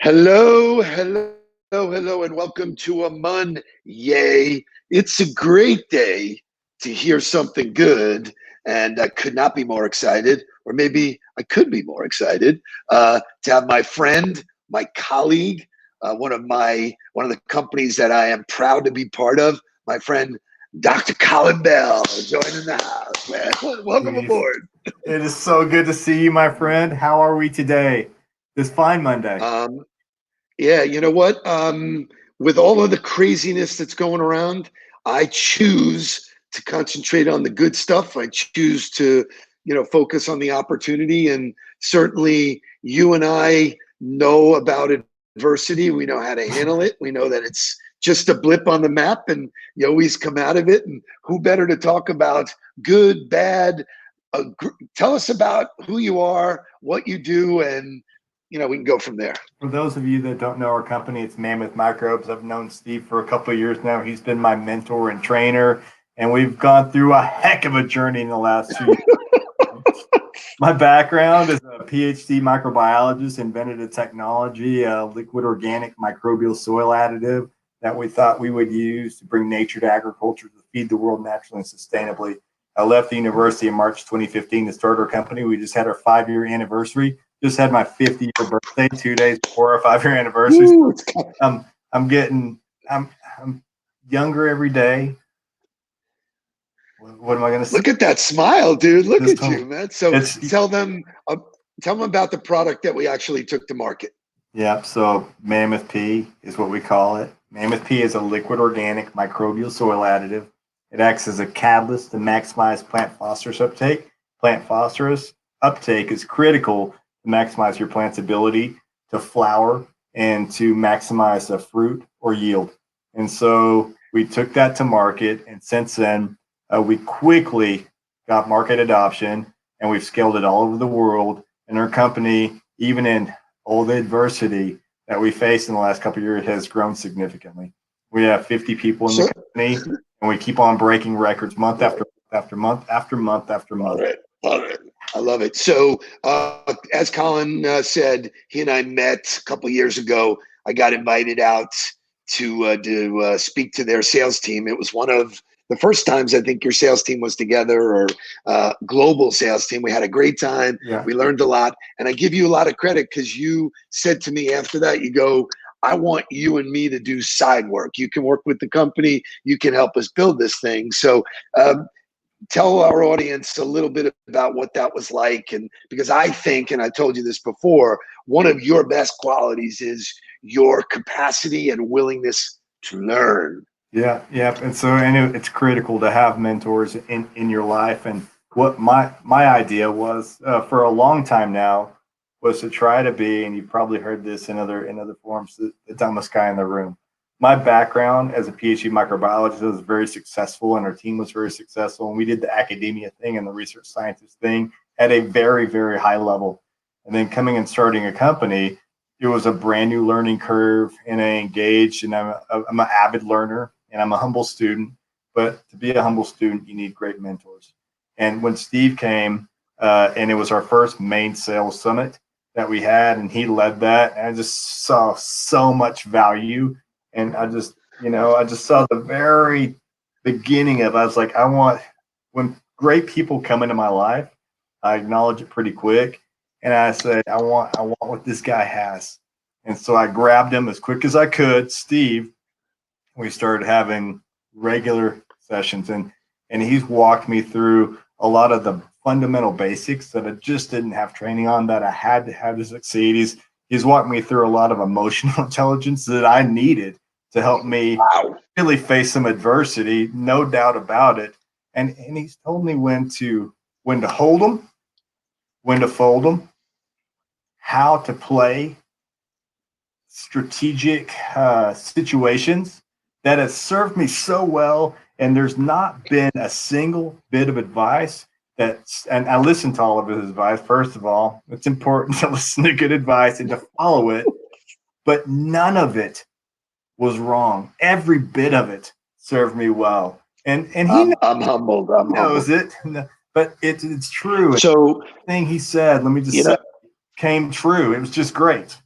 Hello, hello, hello, and welcome to a Mon. Yay. It's a great day to hear something good, and I could not be more excited, or maybe I could be more excited to have my friend, my colleague, one of the companies that I am proud to be part of, my friend Dr. Colin Bell joining the house. Man, welcome Jeez. aboard. It is so good to see you, my friend. How are we today? This fine Monday. Um, Yeah, you know what? With all of the craziness that's going around, I choose to concentrate on the good stuff. I choose to, focus on the opportunity. And certainly, you and I know about adversity. We know how to handle it. We know that it's just a blip on the map, and you always come out of it. And who better to talk about good, bad? Tell us about who you are, what you do, and we can go from there. For those of you that don't know our company, it's Mammoth Microbes. I've known Steve for a couple of years now. He's been my mentor and trainer, and we've gone through a heck of a journey in the last 2 years. My background is a PhD microbiologist, invented a technology, a liquid organic microbial soil additive that we thought we would use to bring nature to agriculture to feed the world naturally and sustainably. I left the university in March 2015 to start our company. We just had our 5-year anniversary. Just had my 50th birthday 2 days before our 5-year anniversary. Woo, I'm getting, I'm younger every day. What am I going to say? Look at that smile, dude. Look Just at you, man. So it's tell them about the product that we actually took to market. Yeah, so Mammoth P is what we call it. Mammoth P is a liquid organic microbial soil additive. It acts as a catalyst to maximize plant phosphorus uptake. Plant phosphorus uptake is critical to maximize your plant's ability to flower and to maximize the fruit or yield. And so we took that to market, and since then, we quickly got market adoption, and we've scaled it all over the world. And our company, even in all the adversity that we faced in the last couple of years, has grown significantly. We have 50 people in the company, and we keep on breaking records month after month after month after month. Love it. Love it. I love it. So, as Colin said, he and I met a couple of years ago. I got invited out to speak to their sales team. It was one of the first times I think your sales team was together, or global sales team. We had a great time. Yeah. We learned a lot, and I give you a lot of credit because you said to me after that, you go, I want you and me to do side work. You can work with the company. You can help us build this thing. So tell our audience a little bit about what that was like. And because I think, and I told you this before, one of your best qualities is your capacity and willingness to learn. Yeah, yeah, and it's critical to have mentors in your life. And what my idea was for a long time now was to try to be, and you've probably heard this in other forums, the dumbest guy in the room. My background as a PhD microbiologist was very successful, and our team was very successful, and we did the academia thing and the research scientist thing at a very, very high level. And then coming and starting a company, it was a brand new learning curve, and I engaged, and I'm an avid learner, and I'm a humble student. But to be a humble student, you need great mentors. And when Steve came, and it was our first main sales summit that we had, and he led that, and I just saw so much value. And I just saw the very beginning of, I was like, when great people come into my life, I acknowledge it pretty quick. And I said, I want what this guy has. And so I grabbed him as quick as I could, Steve. We started having regular sessions, and he's walked me through a lot of the fundamental basics that I just didn't have training on, that I had to have to succeed. He's walked me through a lot of emotional intelligence that I needed to help me really face some adversity, no doubt about it. And he's told me when to hold them, when to fold them, how to play strategic situations that has served me so well. And there's not been a single bit of advice and I listened to all of his advice. First of all, it's important to listen to good advice and to follow it, but none of it was wrong. Every bit of it served me well. And I'm humbled. knows it, but it's true. So, The thing he said, let me just say, came true. It was just great.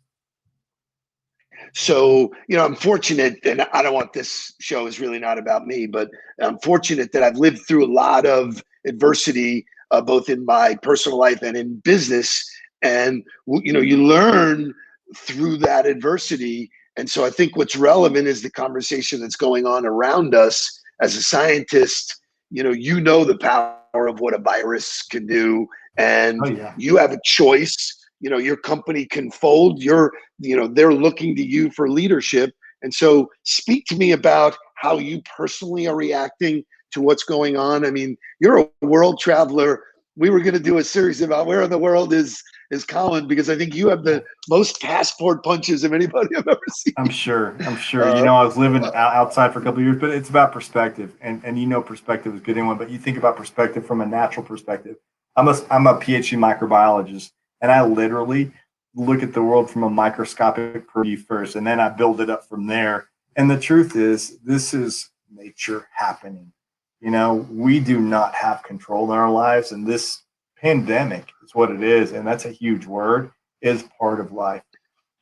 So, I'm fortunate, and I don't want this show is really not about me, but I'm fortunate that I've lived through a lot of adversity, both in my personal life and in business. And, you learn through that adversity. And so I think what's relevant is the conversation that's going on around us as a scientist. The power of what a virus can do, Oh and yeah. you have a choice. Your company can fold. They're looking to you for leadership. And so speak to me about how you personally are reacting to what's going on. I mean, you're a world traveler. We were going to do a series about where in the world is Colin, because I think you have the most passport punches of anybody I've ever seen. I'm sure. I'm sure. Uh, I was living outside for a couple of years, but it's about perspective, and perspective is a good one. But you think about perspective from a natural perspective. I'm a PhD microbiologist, and I literally look at the world from a microscopic view first, and then I build it up from there. And the truth is, this is nature happening. We do not have control in our lives, and this pandemic is what it is, and that's a huge word. Is part of life.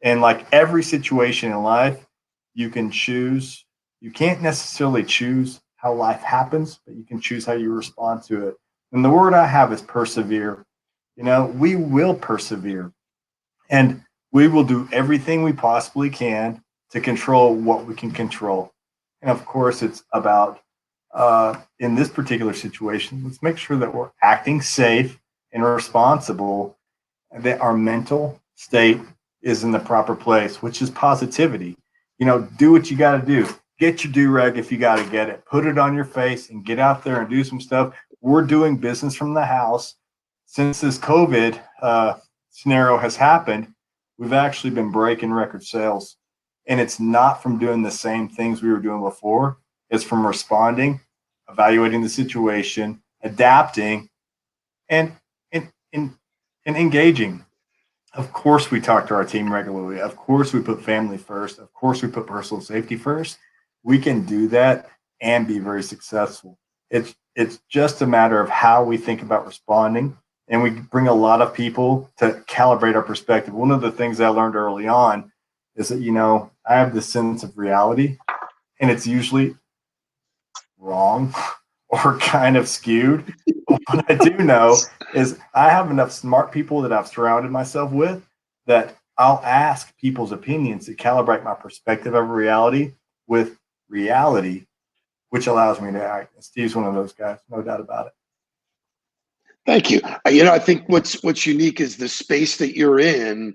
And like every situation in life, you can choose. You can't necessarily choose how life happens, but you can choose how you respond to it. And the word I have is persevere. We will persevere, and we will do everything we possibly can to control what we can control. And of course, it's about, in this particular situation, let's make sure that we're acting safe and responsible, and that our mental state is in the proper place, which is positivity. Do what you got to do. Get your do rag if you got to get it. Put it on your face and get out there and do some stuff. We're doing business from the house. Since this COVID scenario has happened, we've actually been breaking record sales. And it's not from doing the same things we were doing before. It's from responding, evaluating the situation, adapting, and and, and, and engaging. Of course, we talk to our team regularly. Of course, we put family first. Of course, we put personal safety first. We can do that and be very successful. It's just a matter of how we think about responding, and we bring a lot of people to calibrate our perspective. One of the things I learned early on is that I have this sense of reality, and it's usually wrong or kind of skewed. But what I do know is I have enough smart people that I've surrounded myself with that I'll ask people's opinions to calibrate my perspective of reality with reality, which allows me to act. And Steve's one of those guys, no doubt about it. Thank you. I think what's unique is the space that you're in,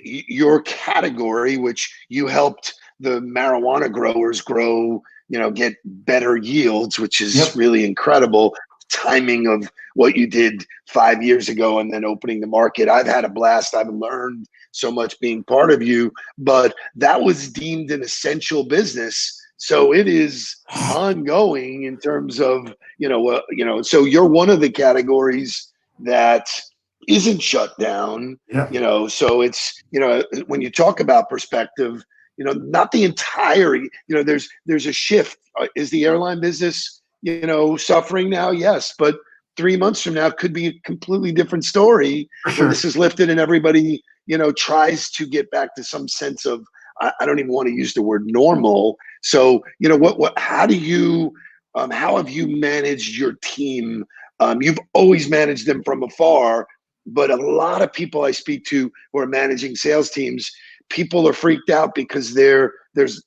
your category, which you helped the marijuana growers grow, get better yields, which is Yep. really incredible. Timing of what you did 5 years ago and then opening the market. I've had a blast. I've learned so much being part of you, but that was deemed an essential business. So it is ongoing in terms of so you're one of the categories that isn't shut down. Yeah. So it's when you talk about perspective, not the entire. There's a shift. Is the airline business suffering now? Yes, but 3 months from now could be a completely different story For when this sure. is lifted and everybody tries to get back to some sense of, I don't even want to use the word normal. So what how do you how have you managed your team? You've always managed them from afar, but a lot of people I speak to who are managing sales teams, people are freaked out because there's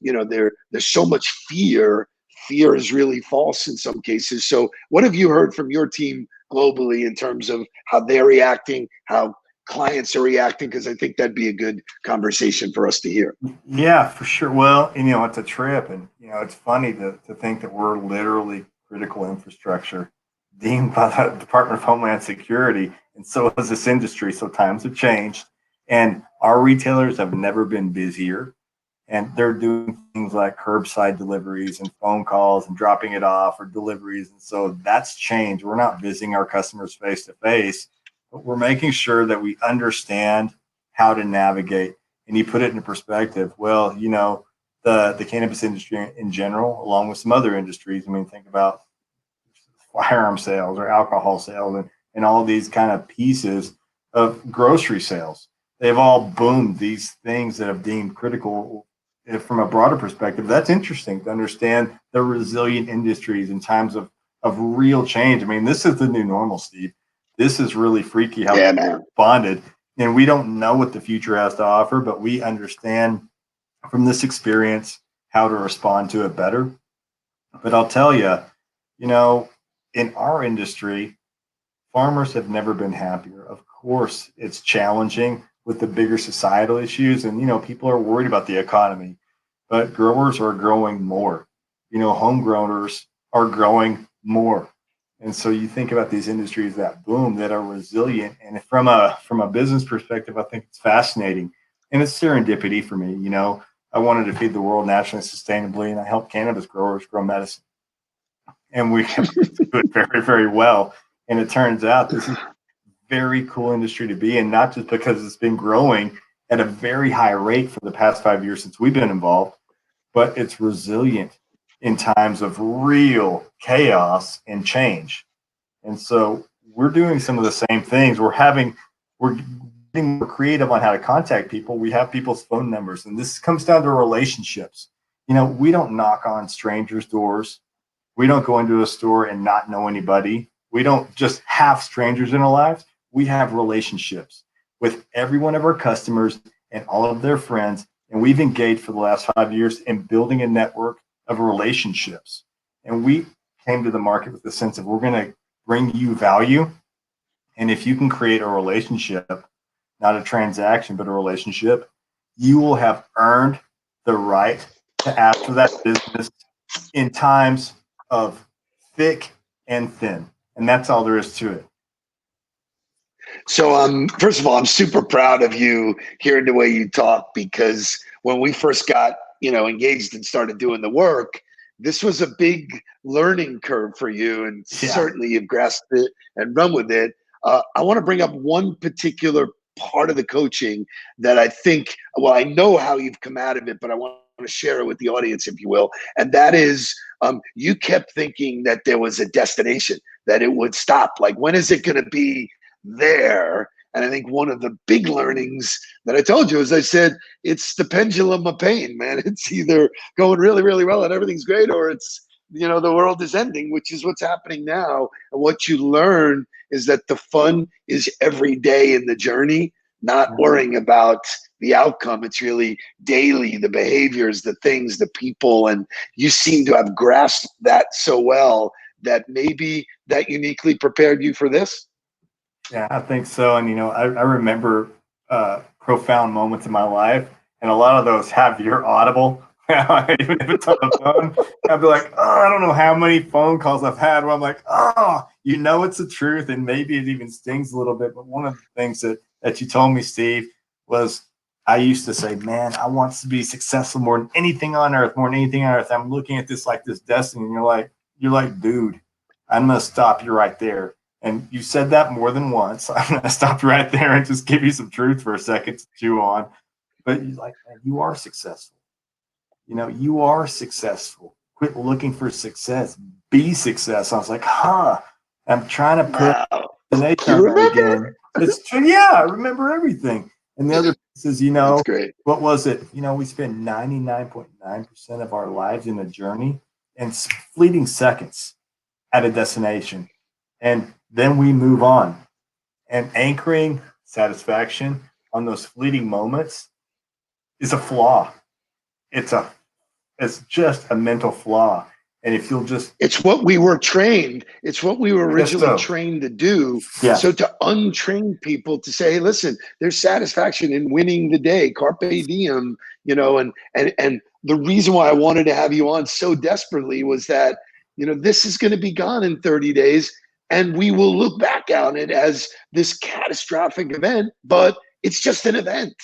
so much fear. Fear is really false in some cases. So what have you heard from your team globally in terms of how they're reacting, how clients are reacting? Because I think that'd be a good conversation for us to hear. Yeah, for sure. Well, it's a trip, and it's funny to think that we're literally critical infrastructure deemed by the Department of Homeland Security, and so is this industry. So times have changed, and our retailers have never been busier, and they're doing things like curbside deliveries and phone calls and dropping it off or deliveries, and so that's changed. We're not visiting our customers face to face, but we're making sure that we understand how to navigate. And you put it into perspective. Well, the cannabis industry in general, along with some other industries. I mean, think about firearm sales or alcohol sales and all these kind of pieces of grocery sales. they've all boomed these things that have deemed critical. From a broader perspective, that's interesting to understand the resilient industries in times of real change. I mean, this is the new normal, Steve. This is really freaky how Yeah, man. bonded, and we don't know what the future has to offer, but we understand from this experience how to respond to it better. But I'll tell you, you know, in our industry, farmers have never been happier. Of course, it's challenging with the bigger societal issues, and people are worried about the economy, but growers are growing more. Home growers are growing more. And so you think about these industries that boom, that are resilient. And from a business perspective, I think it's fascinating. And it's serendipity for me. I wanted to feed the world naturally and sustainably, and I help cannabis growers grow medicine. And we do it very, very well. And it turns out this is a very cool industry to be in, not just because it's been growing at a very high rate for the past 5 years since we've been involved, but it's resilient in times of real chaos and change. And so we're doing some of the same things. We're getting more creative on how to contact people. We have people's phone numbers, and this comes down to relationships. We don't knock on strangers' doors. We don't go into a store and not know anybody. We don't just have strangers in our lives. We have relationships with every one of our customers and all of their friends. And we've engaged for the last 5 years in building a network of relationships. And we came to the market with the sense of we're going to bring you value. And if you can create a relationship, not a transaction, but a relationship, you will have earned the right to ask for that business in times of thick and thin. And that's all there is to it. So, first of all, I'm super proud of you hearing the way you talk, because when we first got, engaged and started doing the work, this was a big learning curve for you, and certainly you've grasped it and run with it. I want to bring up one particular part of the coaching that I think, well, I know how you've come out of it, but I want to share it with the audience, if you will. And that is, you kept thinking that there was a destination, that it would stop. Like, when is it going to be there? And I think one of the big learnings that I told you is, I said, it's the pendulum of pain, man. It's either going really, really well and everything's great, or it's, the world is ending, which is what's happening now. And what you learn is that the fun is every day in the journey, not worrying about the outcome. It's really daily, the behaviors, the things, the people. And you seem to have grasped that so well that maybe that uniquely prepared you for this. Yeah, I think so. And, I remember profound moments in my life, and a lot of those have your audible. Even if it's on the phone, I'd be like, oh, I don't know how many phone calls I've had where I'm like, oh, it's the truth. And maybe it even stings a little bit. But one of the things that you told me, Steve, was I used to say, man, I want to be successful more than anything on earth, more than anything on earth. I'm looking at this like this destiny. And you're like, dude, I'm going to stop you right there. And you said that more than once. I'm going to stop you right there and just give you some truth for a second to chew on. But you are successful. You are successful. Quit looking for success. Be success. I was like, I'm trying to put the nation on that again. It's true. Yeah, I remember everything. And the other piece is, That's great. What was it? We spend 99.9% of our lives in a journey and fleeting seconds at a destination. And then we move on. And anchoring satisfaction on those fleeting moments is a flaw. It's just a mental flaw. And if you'll just, it's what we were trained. It's what we were originally trained to do. Yeah. So to untrain people to say, hey, listen, there's satisfaction in winning the day, carpe diem, and the reason why I wanted to have you on so desperately was that, this is going to be gone in 30 days. And we will look back on it as this catastrophic event, but it's just an event.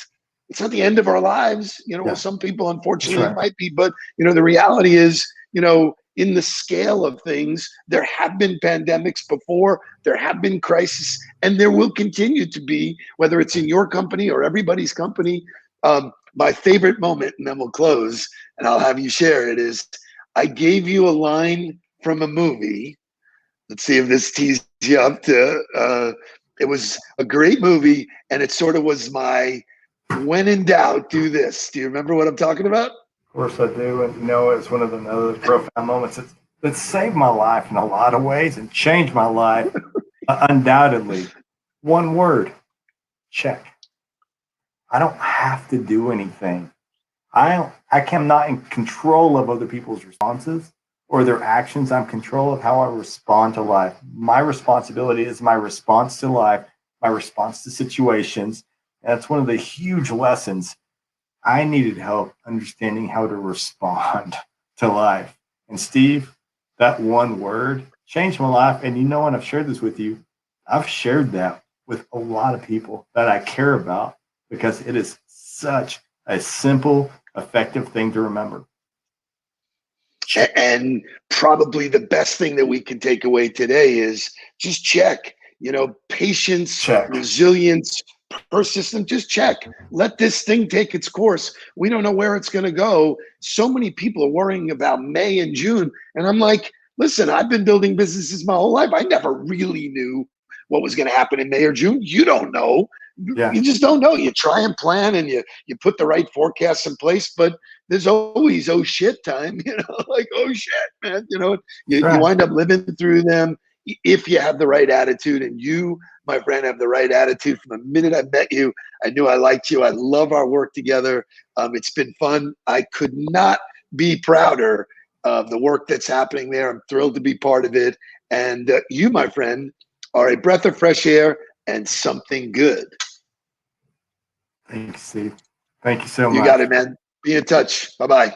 It's not the end of our lives. Well, some people, unfortunately, it might be, but the reality is, in the scale of things, there have been pandemics before, there have been crises, and there will continue to be, whether it's in your company or everybody's company. My favorite moment, and then we'll close, and I'll have you share it, is I gave you a line from a movie. Let's see if this tees you up to It was a great movie, and it sort of was my when in doubt, do this. Do you remember what I'm talking about? Of course I do. And, it's one of the other profound moments that saved my life in a lot of ways and changed my life, undoubtedly. One word: check. I don't have to do anything. I am not in control of other people's responses or their actions. I'm in control of how I respond to life. My responsibility is my response to life, my response to situations. And that's one of the huge lessons. I needed help understanding how to respond to life. And Steve, that one word changed my life. And when I've shared this with you, I've shared that with a lot of people that I care about because it is such a simple, effective thing to remember. And probably the best thing that we can take away today is just check. Patience, Check. resilience, persistence. Just check. Let this thing take its course. We don't know where it's going to go. So many people are worrying about May and June, and I'm like, listen, I've been building businesses my whole life. I never really knew what was going to happen in May or June. You don't know. Yeah. You just don't know. You try and plan, and you put the right forecasts in place, but there's always oh shit time, like oh shit, man. You wind up living through them if you have the right attitude. And you, my friend, have the right attitude. From the minute I met you, I knew I liked you. I love our work together. It's been fun. I could not be prouder of the work that's happening there. I'm thrilled to be part of it. And you, my friend, are a breath of fresh air and something good. Thank you, Steve. Thank you so much. You got it, man. Be in touch. Bye-bye.